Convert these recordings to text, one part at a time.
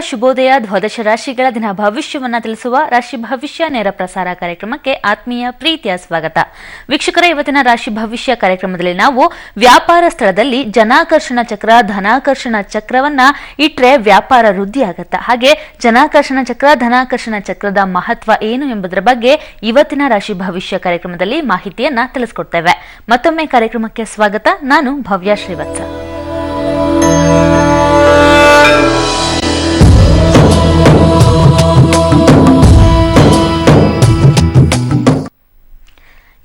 ಶುಭೋದಯ ದ್ವಾದಶ ರಾಶಿಗಳ ದಿನ ಭವಿಷ್ಯವನ್ನ ತಿಳಿಸುವ ರಾಶಿ ಭವಿಷ್ಯ ನೇರ ಪ್ರಸಾರ ಕಾರ್ಯಕ್ರಮಕ್ಕೆ ಆತ್ಮೀಯ ಪ್ರೀತಿಯ ಸ್ವಾಗತ. ವೀಕ್ಷಕರ, ಇವತ್ತಿನ ರಾಶಿ ಭವಿಷ್ಯ ಕಾರ್ಯಕ್ರಮದಲ್ಲಿ ನಾವು ವ್ಯಾಪಾರ ಸ್ಥಳದಲ್ಲಿ ಜನಾಕರ್ಷಣ ಚಕ್ರ, ಧನಾಕರ್ಷಣ ಚಕ್ರವನ್ನ ಇಟ್ರೆ ವ್ಯಾಪಾರ ವೃದ್ಧಿ ಆಗತ್ತಾ, ಹಾಗೆ ಜನಾಕರ್ಷಣ ಚಕ್ರ, ಧನಾಕರ್ಷಣ ಚಕ್ರದ ಮಹತ್ವ ಏನು ಎಂಬುದರ ಬಗ್ಗೆ ಇವತ್ತಿನ ರಾಶಿ ಭವಿಷ್ಯ ಕಾರ್ಯಕ್ರಮದಲ್ಲಿ ಮಾಹಿತಿಯನ್ನ ತಿಳಿಸ್ಕೊಡ್ತೇವೆ. ಮತ್ತೊಮ್ಮೆ ಕಾರ್ಯಕ್ರಮಕ್ಕೆ ಸ್ವಾಗತ. ನಾನು ಭವ್ಯ ಶ್ರೀವತ್ಸ.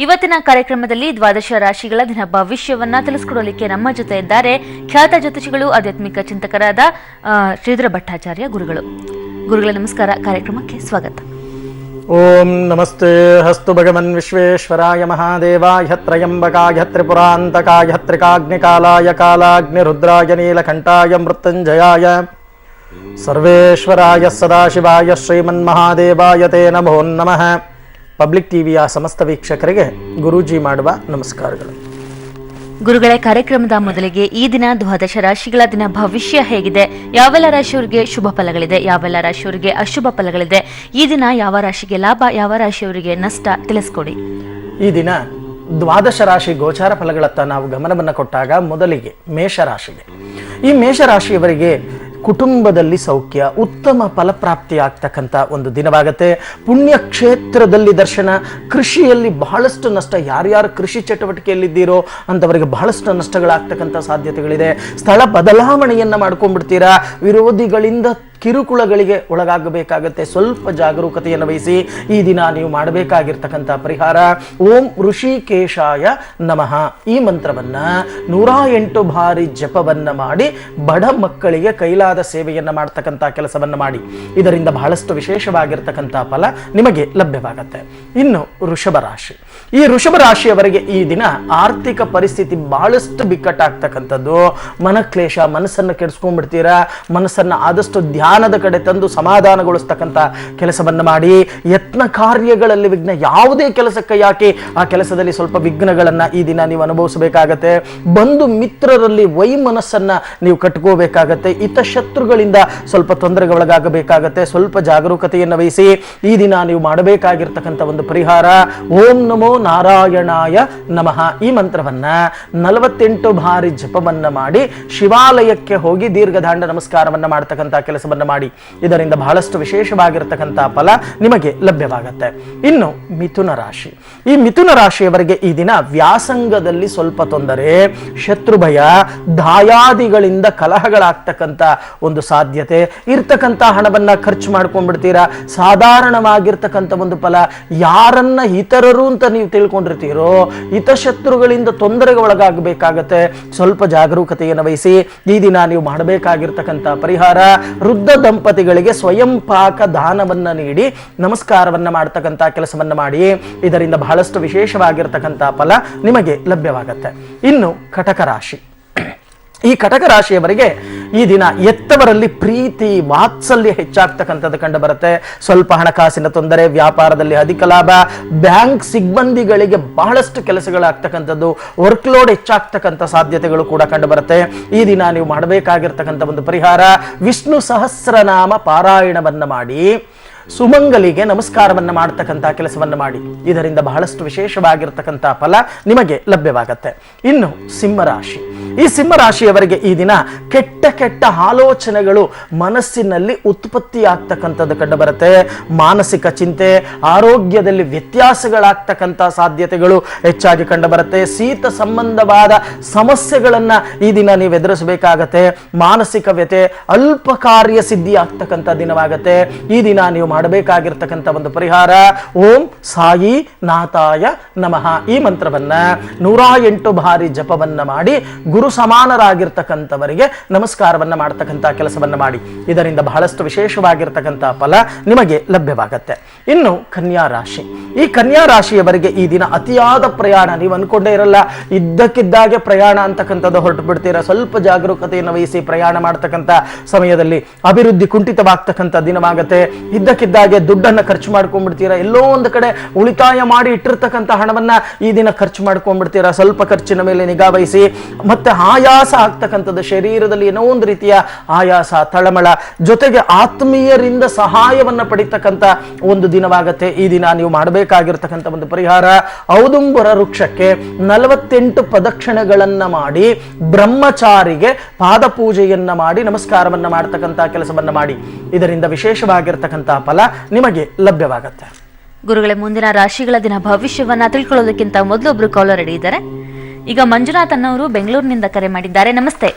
ಇವತ್ತಿನ ಕಾರ್ಯಕ್ರಮದಲ್ಲಿ ದ್ವಾದಶ ರಾಶಿಗಳ ದಿನ ಭವಿಷ್ಯವನ್ನ ತಿಳಿಸಿಕೊಡಲಿಕ್ಕೆ ನಮ್ಮ ಜೊತೆ ಇದ್ದಾರೆ ಖ್ಯಾತ ಜ್ಯೋತಿಷಿಗಳು, ಆಧ್ಯಾತ್ಮಿಕ ಚಿಂತಕರಾದ ಶ್ರೀಧರ ಭಟ್ಟಾಚಾರ್ಯ ಗುರುಗಳ ನಮಸ್ಕಾರ. ಕಾರ್ಯಕ್ರಮಕ್ಕೆ ಸ್ವಾಗತ. ಓಂ ನಮಸ್ತೆ ಹಸ್ತು ಭಗವನ್ ವಿಶ್ವೇಶ್ವರಾಯ ಮಹಾದೇವಾಯ ತ್ರಯಂಬಕಾಯ ತ್ರಿಪುರಾಂತಕಾಯ ತ್ರಿಕಾಗ್ನಿಕಾಲಾಯ ಕಾಲಾಗ್ನಿರುದ್ರಾಯ ನೀಲಕಂಠಾಯ ಮೃತ್ಯುಂಜಯಾಯ ಸರ್ವೇಶ್ವರಾಯ ಸದಾಶಿವಾಯ ಶ್ರೀಮನ್ಮಹಾದೇವಾಯ ತೇ ನಮೋ ನಮಃ. ಪಬ್ಲಿಕ್ ಟಿವಿಯ ಸಮಸ್ತ ವೀಕ್ಷಕರಿಗೆ ಗುರೂಜಿ ಮಾಡುವ ನಮಸ್ಕಾರಗಳು. ಗುರುಗಳೇ, ಕಾರ್ಯಕ್ರಮದ ಮೊದಲಿಗೆ ಈ ದಿನ ದ್ವಾದಶ ರಾಶಿಗಳ ದಿನ ಭವಿಷ್ಯ ಹೇಗಿದೆ, ಯಾವೆಲ್ಲ ರಾಶಿಯವರಿಗೆ ಶುಭ ಫಲಗಳಿದೆ, ಯಾವೆಲ್ಲ ರಾಶಿಯವರಿಗೆ ಅಶುಭ ಫಲಗಳಿದೆ, ಈ ದಿನ ಯಾವ ರಾಶಿಗೆ ಲಾಭ, ಯಾವ ರಾಶಿಯವರಿಗೆ ನಷ್ಟ ತಿಳಿಸ್ಕೊಡಿ. ಈ ದಿನ ದ್ವಾದಶ ರಾಶಿ ಗೋಚಾರ ಫಲಗಳತ್ತ ನಾವು ಗಮನವನ್ನು ಕೊಟ್ಟಾಗ ಮೊದಲಿಗೆ ಮೇಷರಾಶಿಗೆ. ಈ ಮೇಷರಾಶಿಯವರಿಗೆ ಕುಟುಂಬದಲ್ಲಿ ಸೌಖ್ಯ, ಉತ್ತಮ ಫಲಪ್ರಾಪ್ತಿ ಆಗ್ತಕ್ಕಂಥ ಒಂದು ದಿನವಾಗತ್ತೆ. ಪುಣ್ಯಕ್ಷೇತ್ರದಲ್ಲಿ ದರ್ಶನ, ಕೃಷಿಯಲ್ಲಿ ಬಹಳಷ್ಟು ನಷ್ಟ, ಯಾರ್ಯಾರು ಕೃಷಿ ಚಟುವಟಿಕೆಯಲ್ಲಿದ್ದೀರೋ ಅಂಥವರಿಗೆ ಬಹಳಷ್ಟು ನಷ್ಟಗಳಾಗ್ತಕ್ಕಂಥ ಸಾಧ್ಯತೆಗಳಿದೆ. ಸ್ಥಳ ಬದಲಾವಣೆಯನ್ನು ಮಾಡ್ಕೊಂಡ್ಬಿಡ್ತೀರಾ, ವಿರೋಧಿಗಳಿಂದ ಕಿರುಕುಳಗಳಿಗೆ ಒಳಗಾಗಬೇಕಾಗತ್ತೆ. ಸ್ವಲ್ಪ ಜಾಗರೂಕತೆಯನ್ನು ವಹಿಸಿ. ಈ ದಿನ ನೀವು ಮಾಡಬೇಕಾಗಿರ್ತಕ್ಕಂಥ ಪರಿಹಾರ ಓಂ ಋಷಿಕೇಶಾಯ ನಮಃ ಈ ಮಂತ್ರವನ್ನ 108 ಬಾರಿ ಜಪವನ್ನ ಮಾಡಿ ಬಡ ಮಕ್ಕಳಿಗೆ ಕೈಲಾದ ಸೇವೆಯನ್ನ ಮಾಡ್ತಕ್ಕಂಥ ಕೆಲಸವನ್ನ ಮಾಡಿ. ಇದರಿಂದ ಬಹಳಷ್ಟು ವಿಶೇಷವಾಗಿರ್ತಕ್ಕಂಥ ಫಲ ನಿಮಗೆ ಲಭ್ಯವಾಗತ್ತೆ. ಇನ್ನು ವೃಷಭ ರಾಶಿ. ಈ ವೃಷಭ ರಾಶಿಯವರಿಗೆ ಈ ದಿನ ಆರ್ಥಿಕ ಪರಿಸ್ಥಿತಿ ಬಹಳಷ್ಟು ಬಿಕ್ಕಟ್ಟಾಗ್ತಕ್ಕಂಥದ್ದು. ಮನಕ್ಲೇಶ, ಮನಸ್ಸನ್ನು ಕೆಡಿಸ್ಕೊಂಡ್ಬಿಡ್ತೀರಾ. ಮನಸ್ಸನ್ನು ಆದಷ್ಟು ಧ್ಯಾನದ ಕಡೆ ತಂದು ಸಮಾಧಾನಗೊಳಿಸ್ತಕ್ಕಂಥ ಕೆಲಸವನ್ನು ಮಾಡಿ. ಯತ್ನ ಕಾರ್ಯಗಳಲ್ಲಿ ವಿಘ್ನ, ಯಾವುದೇ ಕೆಲಸಕ್ಕೆ ಯಾಕೆ ಆ ಕೆಲಸದಲ್ಲಿ ಸ್ವಲ್ಪ ವಿಘ್ನಗಳನ್ನ ಈ ದಿನ ನೀವು ಅನುಭವಿಸಬೇಕಾಗತ್ತೆ. ಬಂಧು ಮಿತ್ರರಲ್ಲಿ ವೈಮನಸ್ಸನ್ನ ನೀವು ಕಟ್ಕೋಬೇಕಾಗತ್ತೆ. ಹಿತಶತ್ರುಗಳಿಂದ ಸ್ವಲ್ಪ ತೊಂದರೆಗೆ ಒಳಗಾಗಬೇಕಾಗತ್ತೆ. ಸ್ವಲ್ಪ ಜಾಗರೂಕತೆಯನ್ನು ವಹಿಸಿ. ಈ ದಿನ ನೀವು ಮಾಡಬೇಕಾಗಿರ್ತಕ್ಕಂಥ ಒಂದು ಪರಿಹಾರ ಓಂ ನಮೋ ನಾರಾಯಣಾಯ ನಮಃ ಈ ಮಂತ್ರವನ್ನ 48 ಬಾರಿ ಜಪವನ್ನ ಮಾಡಿ ಶಿವಾಲಯಕ್ಕೆ ಹೋಗಿ ದೀರ್ಘದಾಂಡ ನಮಸ್ಕಾರವನ್ನ ಮಾಡ್ತಕ್ಕಂಥ ಕೆಲಸವನ್ನ ಮಾಡಿ. ಇದರಿಂದ ಬಹಳಷ್ಟು ವಿಶೇಷವಾಗಿರತಕ್ಕಂಥ ಫಲ ನಿಮಗೆ ಲಭ್ಯವಾಗುತ್ತೆ. ಇನ್ನು ಮಿಥುನ ರಾಶಿ. ಈ ಮಿಥುನ ರಾಶಿಯವರಿಗೆ ಈ ದಿನ ವ್ಯಾಸಂಗದಲ್ಲಿ ಸ್ವಲ್ಪ ತೊಂದರೆ, ಶತ್ರು ಭಯ, ದಾಯಾದಿಗಳಿಂದ ಕಲಹಗಳಾಗ್ತಕ್ಕಂಥ ಒಂದು ಸಾಧ್ಯತೆ. ಇರ್ತಕ್ಕಂಥ ಹಣವನ್ನ ಖರ್ಚು ಮಾಡ್ಕೊಂಡ್ಬಿಡ್ತೀರಾ. ಸಾಧಾರಣವಾಗಿರ್ತಕ್ಕಂಥ ಒಂದು ಫಲ. ಯಾರನ್ನ ಇತರರು ಅಂತ ನೀವು ತಿಳ್ಕೊಂಡಿರ್ತೀರೋ ಹಿತಶತ್ರುಗಳಿಂದ ತೊಂದರೆಗೆ ಒಳಗಾಗಬೇಕಾಗತ್ತೆ. ಸ್ವಲ್ಪ ಜಾಗರೂಕತೆಯನ್ನು ವಹಿಸಿ. ಈ ದಿನ ನೀವು ಮಾಡಬೇಕಾಗಿರ್ತಕ್ಕಂಥ ಪರಿಹಾರ ವೃದ್ಧ ದಂಪತಿಗಳಿಗೆ ಸ್ವಯಂ ಪಾಕ ದಾನವನ್ನ ನೀಡಿ ನಮಸ್ಕಾರವನ್ನ ಮಾಡ್ತಕ್ಕಂಥ ಕೆಲಸವನ್ನ ಮಾಡಿ. ಇದರಿಂದ ಬಹಳಷ್ಟು ವಿಶೇಷವಾಗಿರ್ತಕ್ಕಂಥ ಫಲ ನಿಮಗೆ ಲಭ್ಯವಾಗತ್ತೆ. ಇನ್ನು ಕಟಕ ರಾಶಿ. ಈ ಕಟಕ ರಾಶಿಯವರಿಗೆ ಈ ದಿನ ಎತ್ತವರಲ್ಲಿ ಪ್ರೀತಿ ವಾತ್ಸಲ್ಯ ಹೆಚ್ಚಾಗ್ತಕ್ಕಂಥದ್ದು ಕಂಡು ಬರುತ್ತೆ. ಸ್ವಲ್ಪ ಹಣಕಾಸಿನ ತೊಂದರೆ, ವ್ಯಾಪಾರದಲ್ಲಿ ಅಧಿಕ ಲಾಭ, ಬ್ಯಾಂಕ್ ಸಿಬ್ಬಂದಿಗಳಿಗೆ ಬಹಳಷ್ಟು ಕೆಲಸಗಳಾಗ್ತಕ್ಕಂಥದ್ದು, ವರ್ಕ್ ಲೋಡ್ ಹೆಚ್ಚಾಗ್ತಕ್ಕಂಥ ಸಾಧ್ಯತೆಗಳು ಕೂಡ ಕಂಡು ಬರುತ್ತೆ. ಈ ದಿನ ನೀವು ಮಾಡಬೇಕಾಗಿರ್ತಕ್ಕಂಥ ಒಂದು ಪರಿಹಾರ ವಿಷ್ಣು ಸಹಸ್ರನಾಮ ಪಾರಾಯಣವನ್ನ ಮಾಡಿ ಸುಮಂಗಲಿಗೆ ನಮಸ್ಕಾರವನ್ನ ಮಾಡ್ತಕ್ಕಂಥ ಕೆಲಸವನ್ನ ಮಾಡಿ. ಇದರಿಂದ ಬಹಳಷ್ಟು ವಿಶೇಷವಾಗಿರ್ತಕ್ಕಂಥ ಫಲ ನಿಮಗೆ ಲಭ್ಯವಾಗತ್ತೆ. ಇನ್ನು ಸಿಂಹರಾಶಿ. ಈ ಸಿಂಹರಾಶಿಯವರಿಗೆ ಈ ದಿನ ಕೆಟ್ಟ ಕೆಟ್ಟ ಆಲೋಚನೆಗಳು ಮನಸ್ಸಿನಲ್ಲಿ ಉತ್ಪತ್ತಿ ಆಗ್ತಕ್ಕಂಥದ್ದು ಕಂಡು ಬರುತ್ತೆ. ಮಾನಸಿಕ ಚಿಂತೆ, ಆರೋಗ್ಯದಲ್ಲಿ ವ್ಯತ್ಯಾಸಗಳಾಗ್ತಕ್ಕಂಥ ಸಾಧ್ಯತೆಗಳು ಹೆಚ್ಚಾಗಿ ಕಂಡು ಬರುತ್ತೆ. ಶೀತ ಸಂಬಂಧವಾದ ಸಮಸ್ಯೆಗಳನ್ನ ಈ ದಿನ ನೀವು ಎದುರಿಸಬೇಕಾಗತ್ತೆ. ಮಾನಸಿಕ ವ್ಯತೆ, ಅಲ್ಪ ಕಾರ್ಯ ಸಿದ್ಧಿ ಆಗ್ತಕ್ಕಂಥ ದಿನವಾಗತ್ತೆ. ಈ ದಿನ ನೀವು ಮಾಡಬೇಕಾಗಿರ್ತಕ್ಕಂಥ ಒಂದು ಪರಿಹಾರ ಓಂ ಸಾಯಿ ನಾಥಾಯ ನಮಃ ಈ ಮಂತ್ರವನ್ನ 108 ಬಾರಿ ಜಪವನ್ನ ಮಾಡಿ ಗುರು ಸಮಾನರಾಗಿರ್ತಕ್ಕಂಥವರಿಗೆ ನಮಸ್ಕಾರವನ್ನ ಮಾಡ್ತಕ್ಕಂಥ ಕೆಲಸವನ್ನ ಮಾಡಿ. ಇದರಿಂದ ಬಹಳಷ್ಟು ವಿಶೇಷವಾಗಿರ್ತಕ್ಕಂಥ ಫಲ ನಿಮಗೆ ಲಭ್ಯವಾಗತ್ತೆ. ಇನ್ನು ಕನ್ಯಾ ರಾಶಿ. ಈ ಕನ್ಯಾ ರಾಶಿಯವರಿಗೆ ಈ ದಿನ ಅತಿಯಾದ ಪ್ರಯಾಣ, ನೀವು ಅನ್ಕೊಂಡೇ ಇರಲ್ಲ, ಇದ್ದಕ್ಕಿದ್ದಾಗೆ ಪ್ರಯಾಣ ಅಂತಕ್ಕಂಥದ್ದು ಹೊರಟು ಬಿಡ್ತೀರಾ. ಸ್ವಲ್ಪ ಜಾಗರೂಕತೆಯನ್ನು ವಹಿಸಿ ಪ್ರಯಾಣ ಮಾಡ್ತಕ್ಕಂಥ ಸಮಯದಲ್ಲಿ ಅಭಿವೃದ್ಧಿ ಕುಂಠಿತವಾಗ್ತಕ್ಕಂಥ ದಿನವಾಗತ್ತೆ. ಇದ್ದಕ್ಕಿದ್ದಾಗೆ ದುಡ್ಡನ್ನು ಖರ್ಚು ಮಾಡ್ಕೊಂಡ್ಬಿಡ್ತೀರಾ. ಎಲ್ಲೋ ಒಂದು ಕಡೆ ಉಳಿತಾಯ ಮಾಡಿ ಇಟ್ಟಿರ್ತಕ್ಕಂಥ ಹಣವನ್ನ ಈ ದಿನ ಖರ್ಚು ಮಾಡ್ಕೊಂಡ್ಬಿಡ್ತೀರಾ. ಸ್ವಲ್ಪ ಖರ್ಚಿನ ಮೇಲೆ ನಿಗಾ ವಹಿಸಿ. ಮತ್ತೆ ಆಯಾಸ ಆಗ್ತಕ್ಕಂಥದ್ದು, ಶರೀರದಲ್ಲಿ ಏನೋ ಒಂದು ರೀತಿಯ ಆಯಾಸ, ತಳಮಳ, ಜೊತೆಗೆ ಆತ್ಮೀಯರಿಂದ ಸಹಾಯವನ್ನ ಪಡಿತಕ್ಕಂಥ ಒಂದು ದಿನವಾಗತ್ತೆ. ಈ ದಿನ ನೀವು ಮಾಡಬೇಕಾಗಿರ್ತಕ್ಕಂಥ ಒಂದು ಪರಿಹಾರ, ಔದುಂಬರ ವೃಕ್ಷಕ್ಕೆ 48 ಪ್ರದಕ್ಷಿಣೆಗಳನ್ನ ಮಾಡಿ ಬ್ರಹ್ಮಚಾರಿಗೆ ಪಾದ ಪೂಜೆಯನ್ನ ಮಾಡಿ ನಮಸ್ಕಾರವನ್ನ ಮಾಡ್ತಕ್ಕಂಥ ಕೆಲಸವನ್ನ ಮಾಡಿ. ಇದರಿಂದ ವಿಶೇಷವಾಗಿರ್ತಕ್ಕಂಥ ಫಲ ನಿಮಗೆ ಲಭ್ಯವಾಗುತ್ತೆ. ಗುರುಗಳೇ, ಮುಂದಿನ ರಾಶಿಗಳ ದಿನ ಭವಿಷ್ಯವನ್ನ ತಿಳ್ಕೊಳ್ಳೋದಕ್ಕಿಂತ ಮೊದಲು ಒಬ್ರು ಕಾಲರ್ ರೆಡಿ ಇದ್ದಾರೆ. ಈಗ ಮಂಜುನಾಥ್ ಅನ್ನೋರು ಬೆಂಗಳೂರಿನಿಂದ ಕರೆ ಮಾಡಿದ್ದಾರೆ. ನಮಸ್ತೆ.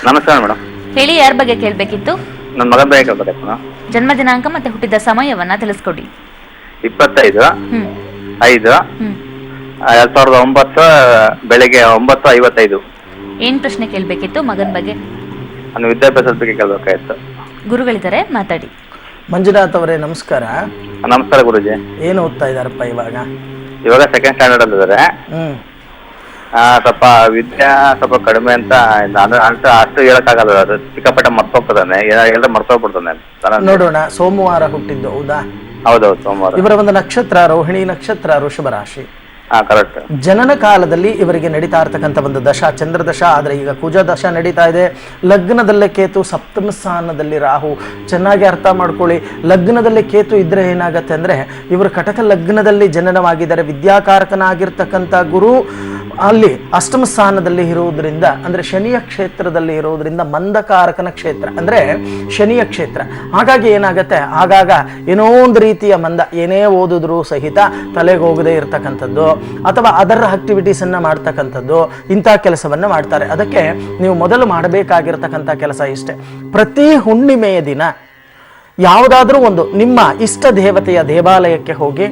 ನಮಸ್ಕಾರ ಮೇಡಮ್. ಹೇಳಿ, ಯಾರ ಬಗ್ಗೆ ಕೇಳಬೇಕಿತ್ತು? ನನ್ನ ಮಗನ ಬಗ್ಗೆ ಕೇಳ್ಬೇಕಾಯ್ತು ಮೇಡಮ್. ಜನ್ಮ ದಿನಾಂಕ ಮತ್ತೆ ಹುಟ್ಟಿದ ಸಮಯವನ್ನ ತಿಳಿಸ್ಕೊಡಿ. 25/5/2009 ಬೆಳಿಗ್ಗೆ 9:55. ಏನ್ ಪ್ರಶ್ನೆ ಕೇಳಬೇಕಿತ್ತು ಮಗನ ಬಗ್ಗೆ? ನಾನು ವಿದ್ಯಾಭ್ಯಾಸದ ಬಗ್ಗೆ ಕೇಳಬೇಕಾಯ್ತು. ಗುರುಗಳಿದ್ದಾರೆ, ಮಾತಾಡಿ. ಮಂಜುನಾಥ್ ಅವರೇ ನಮಸ್ಕಾರ. ನಮಸ್ಕಾರ ಗುರುಜಿ. ಏನು ಓದ್ತಾ ಇದಾರಪ್ಪ ಇವಾಗ? ಇವಾಗ ಸೆಕೆಂಡ್ ಸ್ಟ್ಯಾಂಡರ್ಡ್ ಅಲ್ಲಿ ಇದ್ದಾರೆ. ಸ್ವಲ್ಪ ವಿದ್ಯಾ ಸ್ವಲ್ಪ ಕಡಿಮೆ ಅಂತ ನಾನು ಅಷ್ಟು ಹೇಳಕ್ಕಾಗಲ್ಲ. ಅದು ಸಿಕ್ಕಾಪಟ್ಟೆ ಮರ್ತೋಗ್ತದಾನೆ, ಹೇಳಿದ್ರೆ ಮರ್ತೋಗ್ಬಿಡ್ತಾನೆ. ನೋಡೋಣ. ಸೋಮವಾರ ಹುಟ್ಟಿದ್ದು, ಹೌದಾ? ಹೌದೌದು, ಸೋಮವಾರ. ಇವರ ಒಂದು ನಕ್ಷತ್ರ ರೋಹಿಣಿ ನಕ್ಷತ್ರ, ವೃಷಭ ರಾಶಿ. ಕರೆಕ್ಟ್. ಜನನ ಕಾಲದಲ್ಲಿ ಇವರಿಗೆ ನಡೀತಾ ಇರ್ತಕ್ಕಂಥ ಒಂದು ದಶ ಚಂದ್ರದಶ, ಆದ್ರೆ ಈಗ ಕುಜ ದಶ ನಡೀತಾ ಇದೆ. ಲಗ್ನದಲ್ಲೇ ಕೇತು, ಸಪ್ತಮ ಸ್ಥಾನದಲ್ಲಿ ರಾಹು. ಚೆನ್ನಾಗಿ ಅರ್ಥ ಮಾಡ್ಕೊಳ್ಳಿ. ಲಗ್ನದಲ್ಲಿ ಕೇತು ಇದ್ರೆ ಏನಾಗತ್ತೆ ಅಂದ್ರೆ, ಇವರು ಕಟಕ ಲಗ್ನದಲ್ಲಿ ಜನನವಾಗಿದ್ದಾರೆ. ವಿದ್ಯಾಕಾರಕನಾಗಿರ್ತಕ್ಕಂಥ ಗುರು ಅಲ್ಲಿ ಅಷ್ಟಮ ಸ್ಥಾನದಲ್ಲಿ ಇರುವುದರಿಂದ, ಅಂದ್ರೆ ಶನಿಯ ಕ್ಷೇತ್ರದಲ್ಲಿ ಇರುವುದರಿಂದ, ಮಂದಕಾರಕನ ಕ್ಷೇತ್ರ ಅಂದ್ರೆ ಶನಿಯ ಕ್ಷೇತ್ರ. ಹಾಗಾಗಿ ಏನಾಗತ್ತೆ, ಆಗಾಗ ಏನೋ ಒಂದು ರೀತಿಯ ಮಂದ, ಏನೇ ಓದಿದ್ರು ಸಹಿತ ತಲೆಗೆ ಹೋಗದೆ ಇರತಕ್ಕಂಥದ್ದು, ಅಥವಾ ಅದರ ಆಕ್ಟಿವಿಟೀಸ್ ಅನ್ನ ಮಾಡ್ತಕ್ಕಂಥದ್ದು, ಇಂಥ ಕೆಲಸವನ್ನ ಮಾಡ್ತಾರೆ. ಅದಕ್ಕೆ ನೀವು ಮೊದಲು ಮಾಡಬೇಕಾಗಿರ್ತಕ್ಕಂಥ ಕೆಲಸ ಇಷ್ಟೇ. ಪ್ರತಿ ಹುಣ್ಣಿಮೆಯ ದಿನ ಯಾವುದಾದ್ರೂ ಒಂದು ನಿಮ್ಮ ಇಷ್ಟ ದೇವತೆಯ ದೇವಾಲಯಕ್ಕೆ ಹೋಗಿ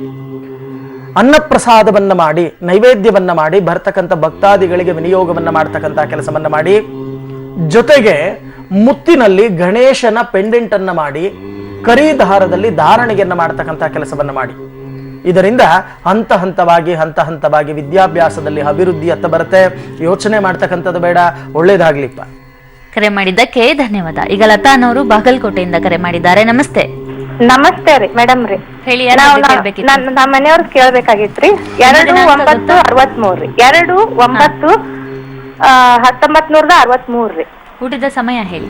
ಅನ್ನಪ್ರಸಾದವನ್ನ ಮಾಡಿ, ನೈವೇದ್ಯವನ್ನ ಮಾಡಿ ಬರ್ತಕ್ಕಂಥ ಭಕ್ತಾದಿಗಳಿಗೆ ವಿನಿಯೋಗವನ್ನ ಮಾಡ್ತಕ್ಕಂಥ ಕೆಲಸವನ್ನ ಮಾಡಿ. ಜೊತೆಗೆ ಮುತ್ತಿನಲ್ಲಿ ಗಣೇಶನ ಪೆಂಡೆಂಟ್ ಅನ್ನ ಮಾಡಿ, ಕರಿ ದಾರದಲ್ಲಿ ಧಾರಣೆಯನ್ನ ಮಾಡ್ತಕ್ಕಂಥ ಕೆಲಸವನ್ನ ಮಾಡಿ. ಇದರಿಂದ ಹಂತ ಹಂತವಾಗಿ ವಿದ್ಯಾಭ್ಯಾಸದಲ್ಲಿ ಅಭಿವೃದ್ಧಿ ಅತ್ತ ಬರುತ್ತೆ. ಯೋಚನೆ ಮಾಡ್ತಕ್ಕಂಥದ್ದು ಬೇಡ. ಒಳ್ಳೇದಾಗ್ಲಿಪ್ಪ. ಕರೆ ಮಾಡಿದ್ದಕ್ಕೆ ಧನ್ಯವಾದ. ಈಗ ಲತಾ ಅನ್ನೋರು ಬಾಗಲಕೋಟೆಯಿಂದ ಕರೆ ಮಾಡಿದ್ದಾರೆ. ನಮಸ್ತೆ. ನಮಸ್ತೆ ರೀ ಮೇಡಮ್ ರೀ. ಹೇಳಿ, ನಮ್ಮ ಮನೆಯವ್ರ ಕೇಳ್ಬೇಕಾಗಿತ್ರಿ. 2/9/63 ರೀ. 2/9/1963 ರೀ. ಹುಟ್ಟಿದ ಸಮಯ ಹೇಳಿ.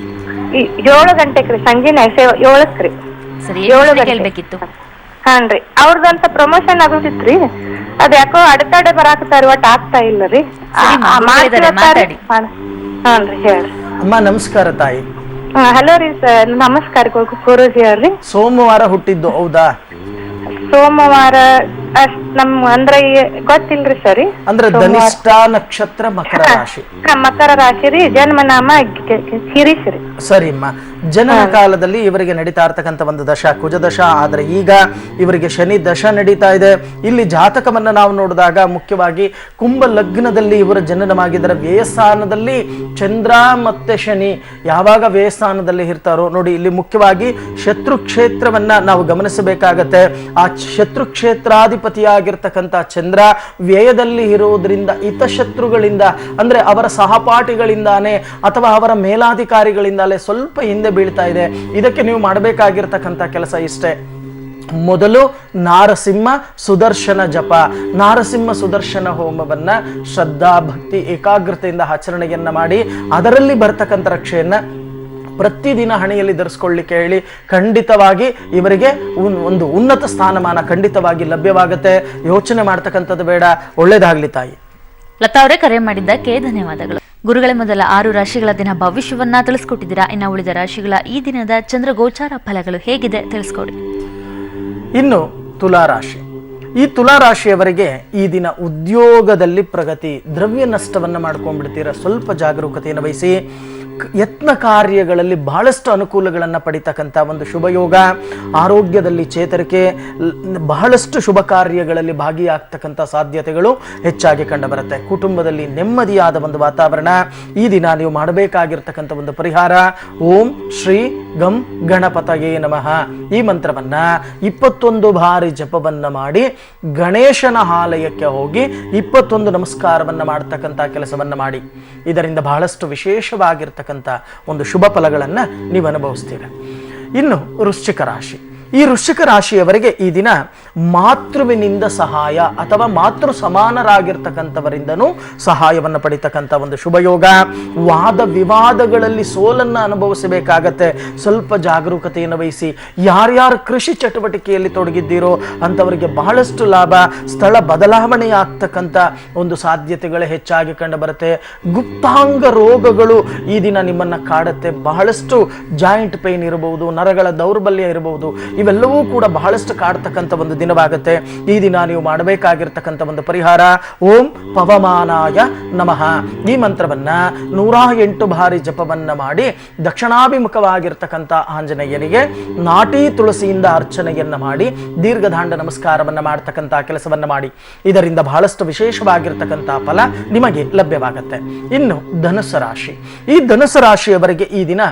7 ಗಂಟೆಗೆ ರೀ, ಸಂಜೆ 7ಕ್ಕೆ ರೀ. ಸರಿ, 7 ಕೇಳ್ಬೇಕಿತ್ತು. ಹಾನ್ರಿ, ಅವ್ರದಂತ ಪ್ರಮೋಷನ್ ಆಗುತ್ತಿತ್ರಿ. ಅದ್ ಯಾಕೋ ಅಡೆತಡೆ ಬರಾಕತ್ತಾರ, ಒಟ್ಟು ಆಗ್ತಾ ಇಲ್ಲ ರೀ. ಮಾತಾಡಿ. ಹಾನ್ರಿ, ಹೇಳ್ರಿ. ಅಮ್ಮ ನಮಸ್ಕಾರ ತಾಯಿ. ಹಲೋ ರೀ ಸರ್, ನಮಸ್ಕಾರ ಗುರೂಜಿ ಅವ್ರಿ. ಸೋಮವಾರ ಹುಟ್ಟಿದ್ದು, ಹೌದಾ? ಸೋಮವಾರ ಅಂದ್ರೆ ಗೊತ್ತಿಲ್ರಿ ಸರಿ. ಅಂದ್ರೆ ಧನಿಷ್ಠ ನಕ್ಷತ್ರ, ಮಕರ ರಾಶಿ. ಮಕರ ರಾಶಿ ರೀ. ಜನ್ಮನಾಮ ಶಿರೀಶ್ ರೀ. ಸರಿಮ್ಮ. ಜನನ ಕಾಲದಲ್ಲಿ ಇವರಿಗೆ ನಡೀತಾ ಇರ್ತಕ್ಕಂಥ ಒಂದು ದಶ ಕುಜ ದಶ, ಆದ್ರೆ ಈಗ ಇವರಿಗೆ ಶನಿ ದಶ ನಡೀತಾ ಇದೆ. ಇಲ್ಲಿ ಜಾತಕವನ್ನ ನಾವು ನೋಡಿದಾಗ ಮುಖ್ಯವಾಗಿ ಕುಂಭ ಲಗ್ನದಲ್ಲಿ ಇವರ ಜನನವಾಗಿದ್ದರ. ವ್ಯಯಸ್ಥಾನದಲ್ಲಿ ಚಂದ್ರ ಮತ್ತೆ ಶನಿ ಯಾವಾಗ ವ್ಯಯಸ್ಥಾನದಲ್ಲಿ ಇರ್ತಾರೋ ನೋಡಿ, ಇಲ್ಲಿ ಮುಖ್ಯವಾಗಿ ಶತ್ರು ಕ್ಷೇತ್ರವನ್ನ ನಾವು ಗಮನಿಸಬೇಕಾಗತ್ತೆ. ಆ ಶತ್ರು ಕ್ಷೇತ್ರಾಧಿಪತಿಯಾಗಿರ್ತಕ್ಕಂಥ ಚಂದ್ರ ವ್ಯಯದಲ್ಲಿ ಇರುವುದರಿಂದ ಹಿತಶತ್ರುಗಳಿಂದ, ಅಂದ್ರೆ ಅವರ ಸಹಪಾಠಿಗಳಿಂದಾನೇ ಅಥವಾ ಅವರ ಮೇಲಾಧಿಕಾರಿಗಳಿಂದಲೇ ಸ್ವಲ್ಪ ಹಿಂದೆ ಬೀಳ್ತಾ ಇದೆ. ಇದಕ್ಕೆ ನೀವು ಮಾಡಬೇಕಾಗಿರ್ತಕ್ಕಂಥ ಕೆಲಸ ಇಷ್ಟೇ. ಮೊದಲು ನಾರಸಿಂಹ ಸುದರ್ಶನ ಜಪ, ನಾರಸಿಂಹ ಸುದರ್ಶನ ಹೋಮವನ್ನ ಶ್ರದ್ಧಾ ಭಕ್ತಿ ಏಕಾಗ್ರತೆಯಿಂದ ಆಚರಣೆಯನ್ನ ಮಾಡಿ, ಅದರಲ್ಲಿ ಬರ್ತಕ್ಕಂಥ ರಕ್ಷೆಯನ್ನ ಪ್ರತಿದಿನ ಹಣೆಯಲ್ಲಿ ಧರಿಸ್ಕೊಳ್ಳಿಕ್ಕೆ ಹೇಳಿ. ಖಂಡಿತವಾಗಿ ಇವರಿಗೆ ಒಂದು ಉನ್ನತ ಸ್ಥಾನಮಾನ ಖಂಡಿತವಾಗಿ ಲಭ್ಯವಾಗುತ್ತೆ. ಯೋಚನೆ ಮಾಡ್ತಕ್ಕಂಥದ್ದು ಬೇಡ. ಒಳ್ಳೇದಾಗ್ಲಿ ತಾಯಿ. ಲತಾ ಅವರೇ, ಕರೆ ಮಾಡಿದ್ದಕ್ಕೆ ಧನ್ಯವಾದಗಳು. ಗುರುಗಳೇ, ಮೊದಲ 6 ರಾಶಿಗಳ ದಿನ ಭವಿಷ್ಯವನ್ನ ತಿಳಿಸ್ಕೊಟ್ಟಿದ್ದೀರಾ. ಇನ್ನು ಉಳಿದ ರಾಶಿಗಳ ಈ ದಿನದ ಚಂದ್ರ ಗೋಚಾರ ಫಲಗಳು ಹೇಗಿದೆ ತಿಳಿಸ್ಕೊಡಿ. ಇನ್ನು ತುಲಾರಾಶಿ. ಈ ತುಲಾರಾಶಿಯವರಿಗೆ ಈ ದಿನ ಉದ್ಯೋಗದಲ್ಲಿ ಪ್ರಗತಿ, ದ್ರವ್ಯ ನಷ್ಟವನ್ನ ಮಾಡ್ಕೊಂಡ್ಬಿಡ್ತೀರಾ. ಸ್ವಲ್ಪ ಜಾಗರೂಕತೆಯನ್ನು ವಹಿಸಿ. ಯತ್ನ ಕಾರ್ಯಗಳಲ್ಲಿ ಬಹಳಷ್ಟು ಅನುಕೂಲಗಳನ್ನು ಪಡಿತಕ್ಕಂಥ ಒಂದು ಶುಭಯೋಗ. ಆರೋಗ್ಯದಲ್ಲಿ ಚೇತರಿಕೆ, ಬಹಳಷ್ಟು ಶುಭ ಕಾರ್ಯಗಳಲ್ಲಿ ಭಾಗಿಯಾಗ್ತಕ್ಕಂಥ ಸಾಧ್ಯತೆಗಳು ಹೆಚ್ಚಾಗಿ ಕಂಡುಬರುತ್ತೆ. ಕುಟುಂಬದಲ್ಲಿ ನೆಮ್ಮದಿಯಾದ ಒಂದು ವಾತಾವರಣ. ಈ ದಿನ ನೀವು ಮಾಡಬೇಕಾಗಿರ್ತಕ್ಕಂಥ ಒಂದು ಪರಿಹಾರ, ಓಂ ಶ್ರೀ ಗಂ ಗಣಪತಯೇ ನಮಃ ಈ ಮಂತ್ರವನ್ನ 21 ಬಾರಿ ಜಪವನ್ನ ಮಾಡಿ ಗಣೇಶನ ಆಲಯಕ್ಕೆ ಹೋಗಿ 21 ನಮಸ್ಕಾರವನ್ನು ಮಾಡ್ತಕ್ಕಂಥ ಕೆಲಸವನ್ನು ಮಾಡಿ. ಇದರಿಂದ ಬಹಳಷ್ಟು ವಿಶೇಷವಾಗಿರ್ತಕ್ಕಂಥ ಒಂದು ಶುಭ ಫಲಗಳನ್ನು ನೀವು ಅನುಭವಿಸ್ತೀರ. ಇನ್ನು ವೃಶ್ಚಿಕ ರಾಶಿ, ಈ ವೃಶ್ಚಿಕ ರಾಶಿಯವರಿಗೆ ಈ ದಿನ ಮಾತೃವಿನಿಂದ ಸಹಾಯ ಅಥವಾ ಮಾತೃ ಸಮಾನರಾಗಿರ್ತಕ್ಕಂಥವರಿಂದನೂ ಸಹಾಯವನ್ನು ಪಡಿತಕ್ಕಂಥ ಒಂದು ಶುಭಯೋಗ. ವಾದ ವಿವಾದಗಳಲ್ಲಿ ಸೋಲನ್ನು ಅನುಭವಿಸಬೇಕಾಗತ್ತೆ. ಸ್ವಲ್ಪ ಜಾಗರೂಕತೆಯನ್ನು ವಹಿಸಿ. ಯಾರ್ಯಾರು ಕೃಷಿ ಚಟುವಟಿಕೆಯಲ್ಲಿ ತೊಡಗಿದ್ದೀರೋ ಅಂಥವರಿಗೆ ಬಹಳಷ್ಟು ಲಾಭ. ಸ್ಥಳ ಬದಲಾವಣೆ ಆಗ್ತಕ್ಕಂಥ ಒಂದು ಸಾಧ್ಯತೆಗಳೇ ಹೆಚ್ಚಾಗಿ ಕಂಡು ಬರುತ್ತೆ. ಗುಪ್ತಾಂಗ ರೋಗಗಳು ಈ ದಿನ ನಿಮ್ಮನ್ನು ಕಾಡುತ್ತೆ. ಬಹಳಷ್ಟು ಜಾಯಿಂಟ್ ಪೇನ್ ಇರಬಹುದು, ನರಗಳ ದೌರ್ಬಲ್ಯ ಇರಬಹುದು, ಇವೆಲ್ಲವೂ ಕೂಡ ಬಹಳಷ್ಟು ಕಾಡ್ತಕ್ಕಂಥ ಒಂದು ದಿನವಾಗುತ್ತೆ. ಈ ದಿನ ನೀವು ಮಾಡಬೇಕಾಗಿರ್ತಕ್ಕಂಥ ಒಂದು ಪರಿಹಾರ ಓಂ ಪವಮಾನಾಯ ನಮಃ. ಈ ಮಂತ್ರವನ್ನ 108 ಬಾರಿ ಜಪವನ್ನ ಮಾಡಿ ದಕ್ಷಿಣಾಭಿಮುಖವಾಗಿರ್ತಕ್ಕಂಥ ಆಂಜನೇಯನಿಗೆ ನಾಟಿ ತುಳಸಿಯಿಂದ ಅರ್ಚನೆಯನ್ನ ಮಾಡಿ ದೀರ್ಘದಾಂಡ ನಮಸ್ಕಾರವನ್ನ ಮಾಡ್ತಕ್ಕಂಥ ಕೆಲಸವನ್ನ ಮಾಡಿ. ಇದರಿಂದ ಬಹಳಷ್ಟು ವಿಶೇಷವಾಗಿರ್ತಕ್ಕಂಥ ಫಲ ನಿಮಗೆ ಲಭ್ಯವಾಗುತ್ತೆ. ಇನ್ನು ಧನುಸ್ಸು ರಾಶಿ, ಈ ಧನುಸ್ಸು ರಾಶಿಯವರಿಗೆ ಈ ದಿನ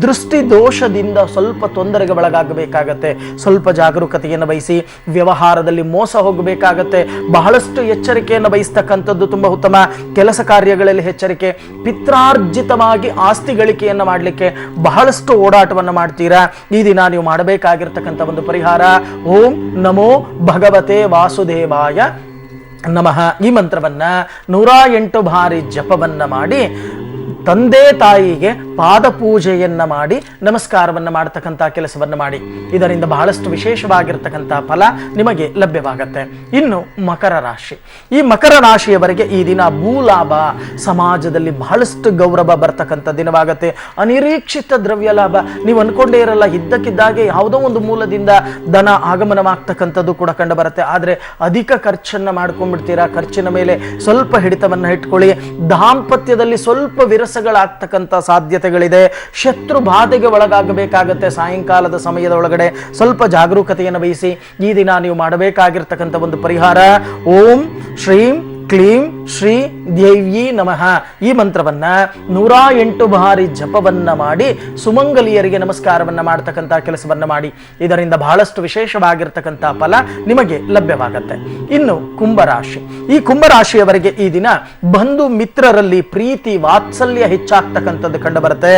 ದೃಷ್ಟಿ ದೋಷದಿಂದ ಸ್ವಲ್ಪ ತೊಂದರೆಗೆ ಒಳಗಾಗಬೇಕಾಗತ್ತೆ. ಸ್ವಲ್ಪ ಜಾಗರೂಕತೆಯನ್ನು ವಹಿಸಿ. ವ್ಯವಹಾರದಲ್ಲಿ ಮೋಸ ಹೋಗಬೇಕಾಗತ್ತೆ. ಬಹಳಷ್ಟು ಎಚ್ಚರಿಕೆಯನ್ನು ವಹಿಸ್ತಕ್ಕಂಥದ್ದು ತುಂಬಾ ಉತ್ತಮ. ಕೆಲಸ ಕಾರ್ಯಗಳಲ್ಲಿ ಎಚ್ಚರಿಕೆ. ಪಿತ್ರಾರ್ಜಿತವಾಗಿ ಆಸ್ತಿ ಗಳಿಕೆಯನ್ನು ಮಾಡಲಿಕ್ಕೆ ಬಹಳಷ್ಟು ಓಡಾಟವನ್ನು ಮಾಡ್ತೀರಾ. ಈ ದಿನ ನೀವು ಮಾಡಬೇಕಾಗಿರ್ತಕ್ಕಂಥ ಒಂದು ಪರಿಹಾರ ಓಂ ನಮೋ ಭಗವತೆ ವಾಸುದೇವಾಯ ನಮಃ. ಈ ಮಂತ್ರವನ್ನ 108 ಬಾರಿ ಜಪವನ್ನ ಮಾಡಿ ತಂದೆ ತಾಯಿಗೆ ಪಾದ ಪೂಜೆಯನ್ನ ಮಾಡಿ ನಮಸ್ಕಾರವನ್ನ ಮಾಡತಕ್ಕಂಥ ಕೆಲಸವನ್ನ ಮಾಡಿ. ಇದರಿಂದ ಬಹಳಷ್ಟು ವಿಶೇಷವಾಗಿರ್ತಕ್ಕಂಥ ಫಲ ನಿಮಗೆ ಲಭ್ಯವಾಗತ್ತೆ. ಇನ್ನು ಮಕರ ರಾಶಿ, ಈ ಮಕರ ರಾಶಿಯವರೆಗೆ ಈ ದಿನ ಭೂಲಾಭ, ಸಮಾಜದಲ್ಲಿ ಬಹಳಷ್ಟು ಗೌರವ ಬರ್ತಕ್ಕಂಥ ದಿನವಾಗತ್ತೆ. ಅನಿರೀಕ್ಷಿತ ದ್ರವ್ಯ ಲಾಭ, ನೀವು ಅನ್ಕೊಂಡೇ ಇರಲ್ಲ, ಇದ್ದಕ್ಕಿದ್ದಾಗೆ ಯಾವುದೋ ಒಂದು ಮೂಲದಿಂದ ಧನ ಆಗಮನವಾಗ್ತಕ್ಕಂಥದ್ದು ಕೂಡ ಕಂಡು ಬರುತ್ತೆ. ಆದರೆ ಅಧಿಕ ಖರ್ಚನ್ನ ಮಾಡ್ಕೊಂಡ್ಬಿಡ್ತೀರಾ. ಖರ್ಚಿನ ಮೇಲೆ ಸ್ವಲ್ಪ ಹಿಡಿತವನ್ನ ಇಟ್ಕೊಳ್ಳಿ. ದಾಂಪತ್ಯದಲ್ಲಿ ಸ್ವಲ್ಪ ವಿರಸಗಳಾಗ್ತಕ್ಕಂಥ ಸಾಧ್ಯತೆಗಳಿದೆ. ಶತ್ರು ಬಾಧೆಗೆ ಒಳಗಾಗಬೇಕಾಗತ್ತೆ. ಸಾಯಂಕಾಲದ ಸಮಯದ ಒಳಗಡೆ ಸ್ವಲ್ಪ ಜಾಗರೂಕತೆಯನ್ನು ವಹಿಸಿ. ಈ ದಿನ ನೀವು ಮಾಡಬೇಕಾಗಿರ್ತಕ್ಕಂಥ ಒಂದು ಪರಿಹಾರ ಓಂ ಶ್ರೀಂ ಕ್ಲೀಂ ಶ್ರೀ ದೇವ್ಯೀ ನಮಃ. ಈ ಮಂತ್ರವನ್ನ 108 ಬಾರಿ ಜಪವನ್ನ ಮಾಡಿ ಸುಮಂಗಲಿಯರಿಗೆ ನಮಸ್ಕಾರವನ್ನ ಮಾಡತಕ್ಕಂಥ ಕೆಲಸವನ್ನ ಮಾಡಿ. ಇದರಿಂದ ಬಹಳಷ್ಟು ವಿಶೇಷವಾಗಿರ್ತಕ್ಕಂಥ ಫಲ ನಿಮಗೆ ಲಭ್ಯವಾಗತ್ತೆ. ಇನ್ನು ಕುಂಭರಾಶಿ, ಈ ಕುಂಭರಾಶಿಯವರೆಗೆ ಈ ದಿನ ಬಂಧು ಮಿತ್ರರಲ್ಲಿ ಪ್ರೀತಿ ವಾತ್ಸಲ್ಯ ಹೆಚ್ಚಾಗ್ತಕ್ಕಂಥದ್ದು ಕಂಡು ಬರುತ್ತೆ.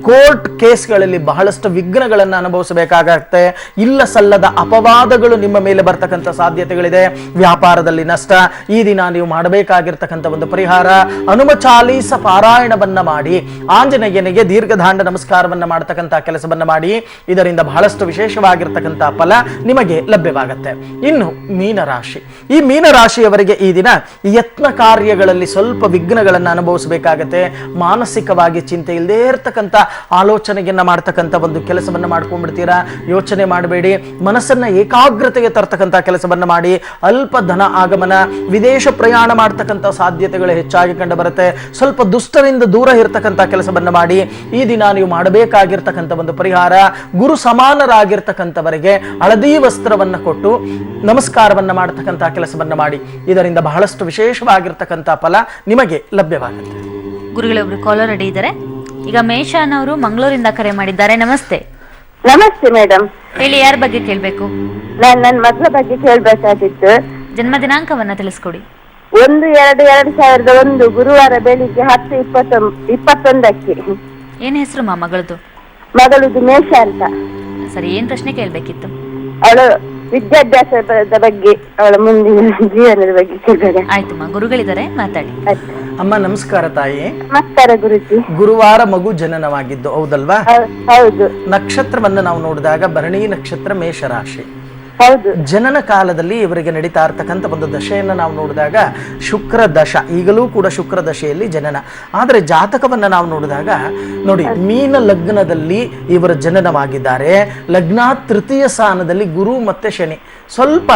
ಕೋರ್ಟ್ ಕೇಸ್ಗಳಲ್ಲಿ ಬಹಳಷ್ಟು ವಿಘ್ನಗಳನ್ನು ಅನುಭವಿಸಬೇಕಾಗತ್ತೆ. ಇಲ್ಲ ಸಲ್ಲದ ಅಪವಾದಗಳು ನಿಮ್ಮ ಮೇಲೆ ಬರ್ತಕ್ಕಂಥ ಸಾಧ್ಯತೆಗಳಿದೆ. ವ್ಯಾಪಾರದಲ್ಲಿ ನಷ್ಟ. ಈ ದಿನ ನೀವು ಮಾಡಬೇಕಾಗಿರ್ತಕ್ಕಂಥ ಒಂದು ಪರಿಹಾರ ಹನುಮ ಚಾಲೀಸ ಪಾರಾಯಣವನ್ನ ಮಾಡಿ ಆಂಜನೇಯನಿಗೆ ದೀರ್ಘದಾಂಡ ನಮಸ್ಕಾರವನ್ನ ಮಾಡತಕ್ಕಂಥ ಕೆಲಸವನ್ನ ಮಾಡಿ. ಇದರಿಂದ ಬಹಳಷ್ಟು ವಿಶೇಷವಾಗಿರ್ತಕ್ಕಂಥ ಫಲ ನಿಮಗೆ ಲಭ್ಯವಾಗುತ್ತೆ. ಇನ್ನು ಮೀನರಾಶಿ, ಈ ಮೀನರಾಶಿಯವರಿಗೆ ಈ ದಿನ ಯತ್ನ ಕಾರ್ಯಗಳಲ್ಲಿ ಸ್ವಲ್ಪ ವಿಘ್ನಗಳನ್ನು ಅನುಭವಿಸಬೇಕಾಗತ್ತೆ. ಮಾನಸಿಕವಾಗಿ ಚಿಂತೆ ಇಲ್ಲದೆ ಇರತಕ್ಕಂಥ ಆಲೋಚನೆಯನ್ನ ಮಾಡ್ತಕ್ಕಂಥ ಒಂದು ಕೆಲಸವನ್ನ ಮಾಡ್ಕೊಂಡ್ಬಿಡ್ತೀರಾ. ಯೋಚನೆ ಮಾಡಬೇಡಿ. ಮನಸ್ಸನ್ನ ಏಕಾಗ್ರತೆಗೆ ತರ್ತಕ್ಕಂಥ ಕೆಲಸವನ್ನ ಮಾಡಿ. ಅಲ್ಪ ಧನ ಆಗಮನ, ವಿದೇಶ ಪ್ರಯಾಣ ಮಾಡ್ತಕ್ಕಂಥ ಸಾಧ್ಯತೆಗಳು ಹೆಚ್ಚಾಗಿ ಕಂಡು ಬರುತ್ತೆ. ಸ್ವಲ್ಪ ದುಷ್ಟರಿಂದ ದೂರ ಇರತಕ್ಕಂಥ ಕೆಲಸವನ್ನ ಮಾಡಿ. ಈ ದಿನ ನೀವು ಮಾಡಬೇಕಾಗಿರ್ತಕ್ಕಂಥ ಒಂದು ಪರಿಹಾರ ಗುರು ಸಮಾನರಾಗಿರ್ತಕ್ಕಂಥವರಿಗೆ ಹಳದಿ ವಸ್ತ್ರವನ್ನ ಕೊಟ್ಟು ನಮಸ್ಕಾರವನ್ನ ಮಾಡತಕ್ಕಂಥ ಕೆಲಸವನ್ನ ಮಾಡಿ. ಇದರಿಂದ ಬಹಳಷ್ಟು ವಿಶೇಷವಾಗಿರ್ತಕ್ಕಂಥ ಫಲ ನಿಮಗೆ ಲಭ್ಯವಾಗುತ್ತೆ. ಗುರುಗಳೊಬ್ರು ಕಾಲರ್ ರೆಡಿ ಇದ್ದಾರೆ. ಈಗ ಮೇಷ ಅನ್ನೋರು ಮಂಗಳೂರಿಂದ ಕರೆ ಮಾಡಿದ್ದಾರೆ. ನಮಸ್ತೆ. ನಮಸ್ತೆ ಮೇಡಮ್. ಹೇಳಿ, ಯಾರ ಬಗ್ಗೆ ಕೇಳಬೇಕು? ನಾನು ನನ್ನ ಮಗಳ ಬಗ್ಗೆ ಕೇಳಬೇಕಾಗಿತ್ತು. ಜನ್ಮ ದಿನಾಂಕವನ್ನ ತಿಳಿಸ್ಕೊಡಿ. 1/2/2001 ಗುರುವಾರ ಬೆಳಿಗ್ಗೆ 10:21ಕ್ಕೆ. ಏನ್ ಹೆಸರು ಮಗಳದು? ಮಗಳದು ಮೇಷ ಅಂತ. ಸರಿ, ಏನ್ ಪ್ರಶ್ನೆ ಕೇಳ್ಬೇಕಿತ್ತು? ಅವಳ ವಿದ್ಯಾಭ್ಯಾಸದ ಬಗ್ಗೆ, ಅವಳ ಮುಂದಿನ ಜೀವನದ ಬಗ್ಗೆ ಕೇಳಬೇಕು. ಆಯ್ತಮ್ಮ, ಗುರುಗಳಿದ್ದಾರೆ, ಮಾತಾಡಿ. ಅಮ್ಮ ನಮಸ್ಕಾರ ತಾಯಿ. ನಮಸ್ಕಾರ ಗುರುಜಿ. ಗುರುವಾರ ಮಗು ಜನನವಾಗಿದ್ದು ಹೌದಲ್ವಾ? ಹೌದು. ನಕ್ಷತ್ರವನ್ನ ನಾವು ನೋಡಿದಾಗ ಭರಣಿ ನಕ್ಷತ್ರ, ಮೇಷರಾಶಿ. ಹೌದು. ಜನನ ಕಾಲದಲ್ಲಿ ಇವರಿಗೆ ನಡೀತಾ ಇರ್ತಕ್ಕಂಥ ಒಂದು ದಶೆಯನ್ನು ನಾವು ನೋಡಿದಾಗ ಶುಕ್ರ ದಶ, ಈಗಲೂ ಕೂಡ ಶುಕ್ರ ದಶೆಯಲ್ಲಿ ಜನನ. ಆದರೆ ಜಾತಕವನ್ನು ನಾವು ನೋಡಿದಾಗ ನೋಡಿ, ಮೀನ ಲಗ್ನದಲ್ಲಿ ಇವರ ಜನನವಾಗಿದ್ದಾರೆ. ಲಗ್ನ ತೃತೀಯ ಸ್ಥಾನದಲ್ಲಿ ಗುರು ಮತ್ತೆ ಶನಿ. ಸ್ವಲ್ಪ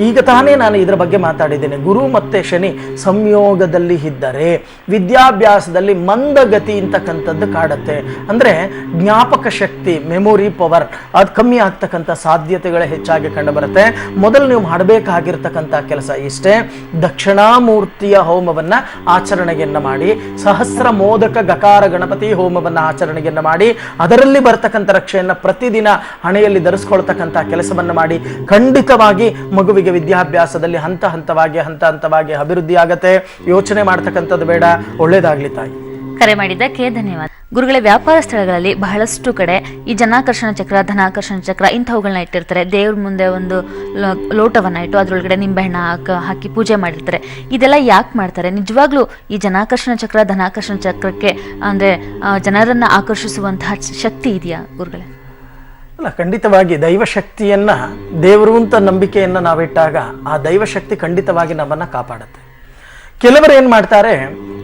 ಈಗ ತಾನೇ ನಾನು ಇದರ ಬಗ್ಗೆ ಮಾತಾಡಿದ್ದೇನೆ. ಗುರು ಮತ್ತೆ ಶನಿ ಸಂಯೋಗದಲ್ಲಿ ಇದ್ದರೆ ವಿದ್ಯಾಭ್ಯಾಸದಲ್ಲಿ ಮಂದಗತಿ ಅಂತಕ್ಕಂಥದ್ದು ಕಾಡುತ್ತೆ. ಅಂದರೆ ಜ್ಞಾಪಕ ಶಕ್ತಿ, ಮೆಮೊರಿ ಪವರ್ ಅದು ಕಮ್ಮಿ ಆಗ್ತಕ್ಕಂಥ ಸಾಧ್ಯತೆಗಳೇ ಹೆಚ್ಚಾಗಿ ಕಂಡು ಬರುತ್ತೆ. ಮೊದಲು ನೀವು ಮಾಡಬೇಕಾಗಿರ್ತಕ್ಕಂಥ ಕೆಲಸ ಇಷ್ಟೇ, ದಕ್ಷಿಣಾಮೂರ್ತಿಯ ಹೋಮವನ್ನ ಆಚರಣೆಯನ್ನ ಮಾಡಿ, ಸಹಸ್ರ ಮೋದಕ ಗಕಾರ ಗಣಪತಿ ಹೋಮವನ್ನ ಆಚರಣೆಯನ್ನ ಮಾಡಿ, ಅದರಲ್ಲಿ ಬರ್ತಕ್ಕಂಥ ರಕ್ಷೆಯನ್ನ ಪ್ರತಿದಿನ ಹಣೆಯಲ್ಲಿ ಧರಿಸ್ಕೊಳ್ತಕ್ಕಂಥ ಕೆಲಸವನ್ನ ಮಾಡಿ. ಖಂಡಿತವಾಗಿ ಮಗುವಿಗೆ ವಿದ್ಯಾಭ್ಯಾಸದಲ್ಲಿ ಹಂತ ಹಂತವಾಗಿ ಅಭಿವೃದ್ಧಿ ಆಗತ್ತೆ. ಯೋಚನೆ ಮಾಡ್ತಕ್ಕಂಥದ್ದು ಬೇಡ. ಒಳ್ಳೇದಾಗ್ಲಿ ತಾಯಿ. ಕರೆ ಮಾಡಿದ್ದಕ್ಕೆ ಧನ್ಯವಾದ. ಗುರುಗಳೇ, ವ್ಯಾಪಾರ ಸ್ಥಳಗಳಲ್ಲಿ ಬಹಳಷ್ಟು ಕಡೆ ಈ ಜನಾಕರ್ಷಣ ಚಕ್ರ, ಧನಾಕರ್ಷಣ ಚಕ್ರ ಇಂಥವುಗಳನ್ನ ಇಟ್ಟಿರ್ತಾರೆ. ದೇವ್ರ ಮುಂದೆ ಒಂದು ಲೋಟವನ್ನ ಇಟ್ಟು ಅದರೊಳಗಡೆ ನಿಂಬೆಹಣ್ಣ ಹಾಕಿ ಪೂಜೆ ಮಾಡಿರ್ತಾರೆ. ಇದೆಲ್ಲ ಯಾಕೆ ಮಾಡ್ತಾರೆ? ನಿಜವಾಗ್ಲೂ ಈ ಜನಾಕರ್ಷಣ ಚಕ್ರ, ಧನಾಕರ್ಷಣ ಚಕ್ರಕ್ಕೆ ಅಂದ್ರೆ ಜನರನ್ನ ಆಕರ್ಷಿಸುವಂತಹ ಶಕ್ತಿ ಇದೆಯಾ ಗುರುಗಳೇ? ಅಲ್ಲ, ಖಂಡಿತವಾಗಿ ದೈವಶಕ್ತಿಯನ್ನ, ದೇವರು ಅಂತ ನಂಬಿಕೆಯನ್ನ ನಾವಿಟ್ಟಾಗ ಆ ದೈವಶಕ್ತಿ ಖಂಡಿತವಾಗಿ ನಮ್ಮನ್ನ ಕಾಪಾಡುತ್ತೆ. ಕೆಲವರು ಏನ್ ಮಾಡ್ತಾರೆ,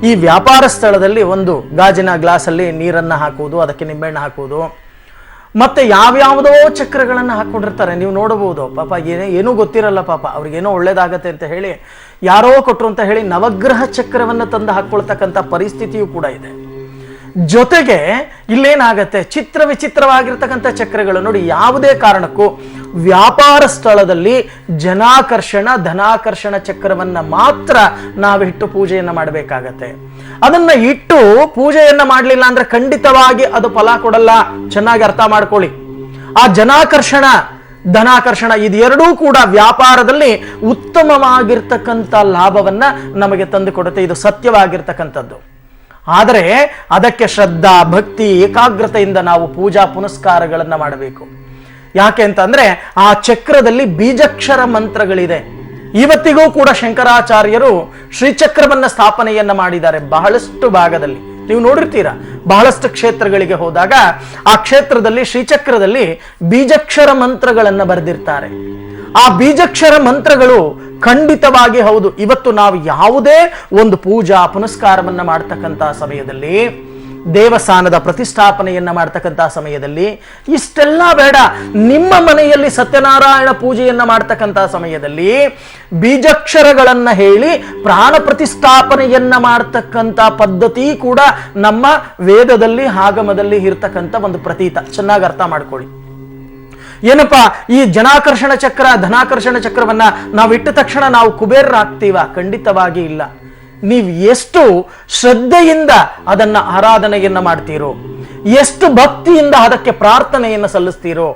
ಈ ವ್ಯಾಪಾರ ಸ್ಥಳದಲ್ಲಿ ಒಂದು ಗಾಜಿನ ಗ್ಲಾಸಲ್ಲಿ ನೀರನ್ನ ಹಾಕುವುದು, ಅದಕ್ಕೆ ನಿಂಬೆಹಣ್ಣು ಹಾಕುವುದು, ಮತ್ತೆ ಯಾವ್ಯಾವುದೋ ಚಕ್ರಗಳನ್ನು ಹಾಕೊಂಡಿರ್ತಾರೆ. ನೀವು ನೋಡಬಹುದು, ಪಾಪ ಏನೂ ಗೊತ್ತಿರಲ್ಲ, ಪಾಪ ಅವ್ರಿಗೇನೋ ಒಳ್ಳೇದಾಗತ್ತೆ ಅಂತ ಹೇಳಿ ಯಾರೋ ಕೊಟ್ರು ಅಂತ ಹೇಳಿ ನವಗ್ರಹ ಚಕ್ರವನ್ನು ತಂದು ಹಾಕೊಳ್ತಕ್ಕಂಥ ಪರಿಸ್ಥಿತಿಯೂ ಕೂಡ ಇದೆ. ಜೊತೆಗೆ ಇಲ್ಲೇನಾಗತ್ತೆ, ವಿಚಿತ್ರವಾಗಿರ್ತಕ್ಕಂಥ ಚಕ್ರಗಳು ನೋಡಿ. ಯಾವುದೇ ಕಾರಣಕ್ಕೂ ವ್ಯಾಪಾರ ಸ್ಥಳದಲ್ಲಿ ಜನಾಕರ್ಷಣ, ಧನಾಕರ್ಷಣ ಚಕ್ರವನ್ನ ಮಾತ್ರ ನಾವಿಟ್ಟು ಪೂಜೆಯನ್ನ ಮಾಡಬೇಕಾಗತ್ತೆ. ಅದನ್ನ ಇಟ್ಟು ಪೂಜೆಯನ್ನ ಮಾಡಲಿಲ್ಲ ಅಂದ್ರೆ ಖಂಡಿತವಾಗಿ ಅದು ಫಲ ಕೊಡಲ್ಲ. ಚೆನ್ನಾಗಿ ಅರ್ಥ ಮಾಡ್ಕೊಳ್ಳಿ. ಆ ಜನಾಕರ್ಷಣ, ಧನಾಕರ್ಷಣ ಇದೆರಡೂ ಕೂಡ ವ್ಯಾಪಾರದಲ್ಲಿ ಉತ್ತಮವಾಗಿರ್ತಕ್ಕಂಥ ಲಾಭವನ್ನ ನಮಗೆ ತಂದು ಕೊಡುತ್ತೆ. ಇದು ಸತ್ಯವಾಗಿರ್ತಕ್ಕಂಥದ್ದು. ಆದರೆ ಅದಕ್ಕೆ ಶ್ರದ್ಧಾ, ಭಕ್ತಿ, ಏಕಾಗ್ರತೆಯಿಂದ ನಾವು ಪೂಜಾ ಪುನಸ್ಕಾರಗಳನ್ನ ಮಾಡಬೇಕು. ಯಾಕೆ ಅಂತಂದ್ರೆ ಆ ಚಕ್ರದಲ್ಲಿ ಬೀಜಾಕ್ಷರ ಮಂತ್ರಗಳಿದೆ. ಇವತ್ತಿಗೂ ಕೂಡ ಶಂಕರಾಚಾರ್ಯರು ಶ್ರೀಚಕ್ರವನ್ನ ಸ್ಥಾಪನೆಯನ್ನ ಮಾಡಿದ್ದಾರೆ. ಬಹಳಷ್ಟು ಭಾಗದಲ್ಲಿ ನೀವು ನೋಡಿರ್ತೀರಾ. ಬಹಳಷ್ಟು ಕ್ಷೇತ್ರಗಳಿಗೆ ಹೋದಾಗ ಆ ಕ್ಷೇತ್ರದಲ್ಲಿ ಶ್ರೀಚಕ್ರದಲ್ಲಿ ಬೀಜಾಕ್ಷರ ಮಂತ್ರಗಳನ್ನ ಬರೆದಿರ್ತಾರೆ. ಆ ಬೀಜಾಕ್ಷರ ಮಂತ್ರಗಳು ಖಂಡಿತವಾಗಿ ಹೌದು. ಇವತ್ತು ನಾವು ಯಾವುದೇ ಒಂದು ಪೂಜಾ ಪುನಸ್ಕಾರವನ್ನ ಮಾಡ್ತಕ್ಕಂಥ ಸಮಯದಲ್ಲಿ, ದೇವಸ್ಥಾನದ ಪ್ರತಿಷ್ಠಾಪನೆಯನ್ನ ಮಾಡ್ತಕ್ಕಂಥ ಸಮಯದಲ್ಲಿ ಇಷ್ಟೆಲ್ಲ ಬೇಡ. ನಿಮ್ಮ ಮನೆಯಲ್ಲಿ ಸತ್ಯನಾರಾಯಣ ಪೂಜೆಯನ್ನ ಮಾಡ್ತಕ್ಕಂಥ ಸಮಯದಲ್ಲಿ ಬೀಜಾಕ್ಷರಗಳನ್ನ ಹೇಳಿ ಪ್ರಾಣ ಪ್ರತಿಷ್ಠಾಪನೆಯನ್ನ ಮಾಡ್ತಕ್ಕಂಥ ಪದ್ಧತಿ ಕೂಡ ನಮ್ಮ ವೇದದಲ್ಲಿ, ಆಗಮದಲ್ಲಿ ಇರ್ತಕ್ಕಂಥ ಒಂದು ಪ್ರತೀತ. ಚೆನ್ನಾಗಿ ಅರ್ಥ ಮಾಡ್ಕೊಳ್ಳಿ. ಏನಪ್ಪಾ, ಈ ಜನಾಕರ್ಷಣ ಚಕ್ರ, ಧನಾಕರ್ಷಣ ಚಕ್ರವನ್ನ ನಾವು ಇಟ್ಟ ತಕ್ಷಣ ನಾವು ಕುಬೇರರಾಗ್ತೀವ? ಖಂಡಿತವಾಗಿ ಇಲ್ಲ. ನೀವು ಎಷ್ಟು ಶ್ರದ್ಧೆಯಿಂದ ಅದನ್ನ ಆರಾಧನೆಯನ್ನ ಮಾಡ್ತೀರೋ, ಎಷ್ಟು ಭಕ್ತಿಯಿಂದ ಅದಕ್ಕೆ ಪ್ರಾರ್ಥನೆಯನ್ನ ಸಲ್ಲಿಸ್ತೀರೋ,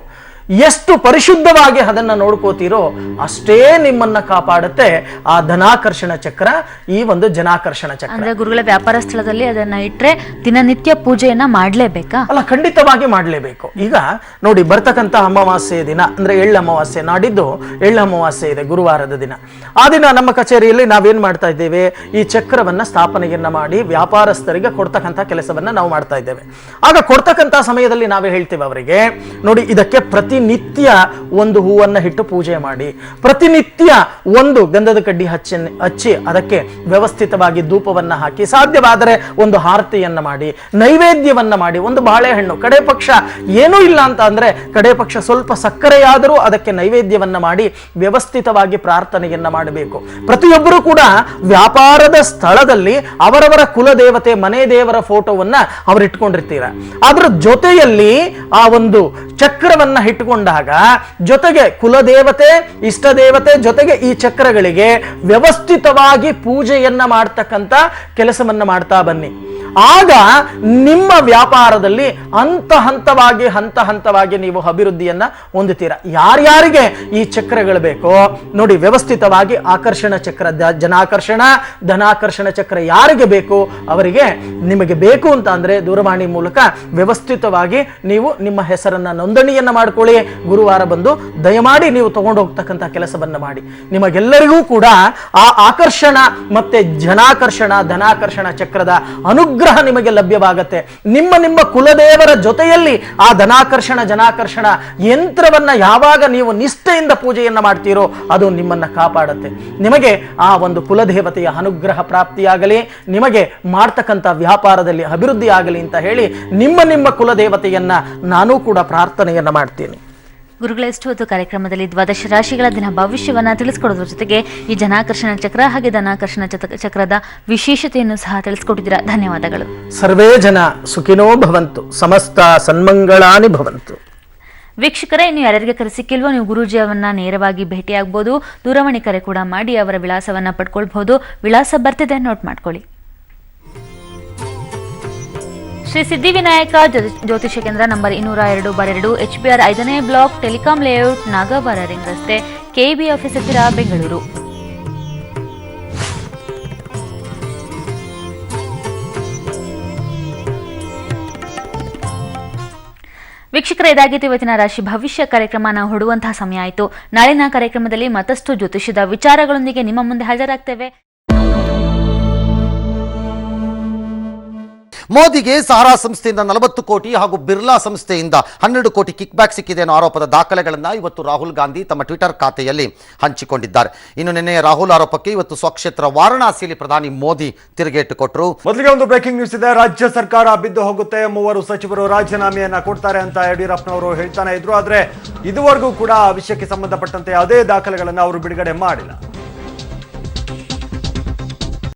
ಎಷ್ಟು ಪರಿಶುದ್ಧವಾಗಿ ಅದನ್ನ ನೋಡ್ಕೋತೀರೋ ಅಷ್ಟೇ ನಿಮ್ಮನ್ನ ಕಾಪಾಡುತ್ತೆ ಆ ಧನಾಕರ್ಷಣ ಚಕ್ರ, ಈ ಒಂದು ಜನಾಕರ್ಷಣ ಚಕ್ರ. ಅಂದ್ರೆ ಗುರುಗಳ ವ್ಯಾಪಾರ ಸ್ಥಳದಲ್ಲಿ ಅದನ್ನ ಇಟ್ರೆ ದಿನನಿತ್ಯ ಪೂಜೆಯನ್ನ ಮಾಡ್ಲೇಬೇಕಾ? ಅಲ್ಲ, ಖಂಡಿತವಾಗಿ ಮಾಡ್ಲೇಬೇಕು. ಈಗ ನೋಡಿ, ಬರ್ತಕ್ಕಂಥ ಅಮಾವಾಸ್ಯೆ ದಿನ ಅಂದ್ರೆ ಎಳ್ಳು ಅಮಾವಾಸ್ಯೆ, ನಾಡಿದ್ದು ಎಳ್ಳು ಅಮಾವಾಸ್ಯೆ ಇದೆ, ಗುರುವಾರದ ದಿನ. ಆ ದಿನ ನಮ್ಮ ಕಚೇರಿಯಲ್ಲಿ ನಾವೇನ್ ಮಾಡ್ತಾ ಇದ್ದೇವೆ, ಈ ಚಕ್ರವನ್ನ ಸ್ಥಾಪನೆಯನ್ನ ಮಾಡಿ ವ್ಯಾಪಾರಸ್ಥರಿಗೆ ಕೊಡ್ತಕ್ಕಂಥ ಕೆಲಸವನ್ನ ನಾವು ಮಾಡ್ತಾ ಇದ್ದೇವೆ. ಆಗ ಕೊಡ್ತಕ್ಕಂಥ ಸಮಯದಲ್ಲಿ ನಾವೇ ಹೇಳ್ತೇವೆ ಅವರಿಗೆ, ನೋಡಿ ಇದಕ್ಕೆ ಪ್ರತಿನಿತ್ಯ ಒಂದು ಹೂವನ್ನ ಇಟ್ಟು ಪೂಜೆ ಮಾಡಿ, ಪ್ರತಿನಿತ್ಯ ಒಂದು ಗಂಧದ ಕಡ್ಡಿ ಹಚ್ಚಿ ಅದಕ್ಕೆ ವ್ಯವಸ್ಥಿತವಾಗಿ ಧೂಪವನ್ನ ಹಾಕಿ, ಸಾಧ್ಯವಾದರೆ ಒಂದು ಆರತಿಯನ್ನ ಮಾಡಿ, ನೈವೇದ್ಯವನ್ನ ಮಾಡಿ, ಒಂದು ಬಾಳೆಹಣ್ಣು, ಕಡೆ ಪಕ್ಷ ಏನೂ ಇಲ್ಲ ಅಂತ ಅಂದ್ರೆ ಕಡೆ ಪಕ್ಷ ಸ್ವಲ್ಪ ಸಕ್ಕರೆಯಾದರೂ ಅದಕ್ಕೆ ನೈವೇದ್ಯವನ್ನ ಮಾಡಿ ವ್ಯವಸ್ಥಿತವಾಗಿ ಪ್ರಾರ್ಥನೆಯನ್ನ ಮಾಡಬೇಕು. ಪ್ರತಿಯೊಬ್ಬರು ಕೂಡ ವ್ಯಾಪಾರದ ಸ್ಥಳದಲ್ಲಿ ಅವರವರ ಕುಲದೇವತೆ, ಮನೆ ದೇವರ ಫೋಟೋವನ್ನ ಅವರು ಇಟ್ಕೊಂಡಿರ್ತೀರ. ಅದರ ಜೊತೆಯಲ್ಲಿ ಆ ಒಂದು ಚಕ್ರವನ್ನ ಇಟ್ಟುಕೊಂಡಾಗ ಜೊತೆಗೆ ಕುಲದೇವತೆ, ಇಷ್ಟ ದೇವತೆ ಜೊತೆಗೆ ಈ ಚಕ್ರಗಳಿಗೆ ವ್ಯವಸ್ಥಿತವಾಗಿ ಪೂಜೆಯನ್ನ ಮಾಡ್ತಕ್ಕಂಥ ಕೆಲಸವನ್ನ ಮಾಡ್ತಾ ಬನ್ನಿ. ಆಗ ನಿಮ್ಮ ವ್ಯಾಪಾರದಲ್ಲಿ ಹಂತ ಹಂತವಾಗಿ ನೀವು ಅಭಿವೃದ್ಧಿಯನ್ನ ಹೊಂದುತ್ತೀರಾ. ಯಾರ್ಯಾರಿಗೆ ಈ ಚಕ್ರಗಳು ಬೇಕೋ ನೋಡಿ, ವ್ಯವಸ್ಥಿತವಾಗಿ ಆಕರ್ಷಣ ಚಕ್ರ, ಜನಾಕರ್ಷಣ, ಧನಾಕರ್ಷಣ ಚಕ್ರ ಯಾರಿಗೆ ಬೇಕು ಅವರಿಗೆ, ನಿಮಗೆ ಬೇಕು ಅಂತ ಅಂದ್ರೆ ದೂರವಾಣಿ ಮೂಲಕ ವ್ಯವಸ್ಥಿತವಾಗಿ ನೀವು ನಿಮ್ಮ ಹೆಸರನ್ನ ನೋಂದಣಿಯನ್ನ ಮಾಡ್ಕೊಳ್ಳಿ. ಗುರುವಾರ ಬಂದು ದಯಮಾಡಿ ನೀವು ತಗೊಂಡು ಹೋಗ್ತಕ್ಕಂಥ ಕೆಲಸವನ್ನ ಮಾಡಿ. ನಿಮಗೆಲ್ಲರಿಗೂ ಕೂಡ ಆ ಆಕರ್ಷಣ ಮತ್ತೆ ಜನಾಕರ್ಷಣ, ಧನಾಕರ್ಷಣ ಚಕ್ರದ ಅನುಗ್ರಹ ನಿಮಗೆ ಲಭ್ಯವಾಗುತ್ತೆ. ನಿಮ್ಮ ಕುಲದೇವರ ಜೊತೆಯಲ್ಲಿ ಆ ಧನಾಕರ್ಷಣ, ಜನಾಕರ್ಷಣ ಯಂತ್ರವನ್ನ ಯಾವಾಗ ನೀವು ನಿಷ್ಠೆಯಿಂದ ಪೂಜೆಯನ್ನ ಮಾಡ್ತೀರೋ ಅದು ನಿಮ್ಮನ್ನ ಕಾಪಾಡುತ್ತೆ. ನಿಮಗೆ ಆ ಒಂದು ಕುಲದೇವತೆಯ ಅನುಗ್ರಹ ಪ್ರಾಪ್ತಿಯಾಗಲಿ, ನಿಮಗೆ ಮಾಡ್ತಕ್ಕಂಥ ವ್ಯಾಪಾರದಲ್ಲಿ ಅಭಿವೃದ್ಧಿ ಆಗಲಿ ಅಂತ ಹೇಳಿ ನಿಮ್ಮ ಕುಲದೇವತೆಯನ್ನ ನಾನು ಕೂಡ ಪ್ರಾರ್ಥನೆಯನ್ನ ಮಾಡ್ತೀನಿ. ಗುರುಗಳ ಎಷ್ಟು ಹೊತ್ತು ಕಾರ್ಯಕ್ರಮದಲ್ಲಿ ದ್ವಾದಶ ರಾಶಿಗಳ ದಿನ ಭವಿಷ್ಯವನ್ನ ತಿಳಿಸ್ಕೊಡೋದ್ರ ಜೊತೆಗೆ ಈ ಜನಾಕರ್ಷಣ ಚಕ್ರ ಹಾಗೆ ಧನಾಕರ್ಷಣ ಚಕ್ರದ ವಿಶೇಷತೆಯನ್ನು ಸಹ ತಿಳಿಸ್ಕೊಟ್ಟಿದ್ದೀರಾ. ಧನ್ಯವಾದಗಳು. ಸರ್ವೇ ಜನ ಸುಖಿನೋ ಭವಂತು, ಸಮಸ್ತ ಸನ್ಮಂಗಳಾನಿ ಭವಂತು. ವೀಕ್ಷಕರೇ, ಇನ್ನು ಯಾರ್ಯಾರಿಗೆ ಕರೆ ಸಿಕ್ಕಿಲ್ವೋ ನೀವು ಗುರೂಜಿ ಅವರನ್ನ ನೇರವಾಗಿ ಭೇಟಿಯಾಗಬಹುದು. ದೂರವಾಣಿ ಕರೆ ಕೂಡ ಮಾಡಿ ಅವರ ವಿಳಾಸವನ್ನ ಪಡ್ಕೊಳ್ಬಹುದು. ವಿಳಾಸ ಬರ್ತಿದೆ, ನೋಟ್ ಮಾಡ್ಕೊಳ್ಳಿ. ಶ್ರೀ ಸಿದ್ಧಿವಿನಾಯಕ ಜ್ಯೋತಿಷ್ಯ ಕೇಂದ್ರ ನಂಬರ್ 202/2 HBR 5ನೇ block, telecom layout, Nagawara ring ರಸ್ತೆ, ಕೆಇಬಿ ಆಫೀಸ್ ಹತ್ತಿರ, ಬೆಂಗಳೂರು. ವೀಕ್ಷಕರ, ಇದಾಗಿತ್ತು ಇವತ್ತಿನ ರಾಶಿ ಭವಿಷ್ಯ ಕಾರ್ಯಕ್ರಮ. ನಾವು ಹೊಡುವಂತಹ ಸಮಯ ಆಯಿತು. ನಾಳಿನ ಕಾರ್ಯಕ್ರಮದಲ್ಲಿ ಮತ್ತಷ್ಟು ಜ್ಯೋತಿಷ್ಯದ ವಿಚಾರಗಳೊಂದಿಗೆ ನಿಮ್ಮ ಮುಂದೆ ಹಾಜರಾಗ್ತೇವೆ. ಮೋದಿಗೆ ಸಹಾರಾ ಸಂಸ್ಥೆಯಿಂದ 40 ಕೋಟಿ ಹಾಗೂ ಬಿರ್ಲಾ ಸಂಸ್ಥೆಯಿಂದ 12 ಕೋಟಿ ಕಿಕ್ ಬ್ಯಾಕ್ ಸಿಕ್ಕಿದೆ ಅನ್ನೋ ಆರೋಪದ ದಾಖಲೆಗಳನ್ನು ಇವತ್ತು ರಾಹುಲ್ ಗಾಂಧಿ ತಮ್ಮ ಟ್ವಿಟರ್ ಖಾತೆಯಲ್ಲಿ ಹಂಚಿಕೊಂಡಿದ್ದಾರೆ. ಇನ್ನು ನಿನ್ನೆ ರಾಹುಲ್ ಆರೋಪಕ್ಕೆ ಇವತ್ತು ಸ್ವಕ್ಷೇತ್ರ ವಾರಣಾಸಿಯಲ್ಲಿ ಪ್ರಧಾನಿ ಮೋದಿ ತಿರುಗೇಟು ಕೊಟ್ಟರು. ಮೊದಲಿಗೆ ಒಂದು ಬ್ರೇಕಿಂಗ್ ನ್ಯೂಸ್ ಇದೆ. ರಾಜ್ಯ ಸರ್ಕಾರ ಬಿದ್ದು ಹೋಗುತ್ತೆ, 3 ಸಚಿವರು ರಾಜೀನಾಮೆಯನ್ನ ಕೊಡ್ತಾರೆ ಅಂತ ಯಡಿಯೂರಪ್ಪನವರು ಹೇಳ್ತಾನೆ ಇದ್ರು. ಆದ್ರೆ ಇದುವರೆಗೂ ಕೂಡ ಆ ವಿಷಯಕ್ಕೆ ಸಂಬಂಧಪಟ್ಟಂತೆ ಯಾವುದೇ ದಾಖಲೆಗಳನ್ನು ಅವರು ಬಿಡುಗಡೆ ಮಾಡಿಲ್ಲ.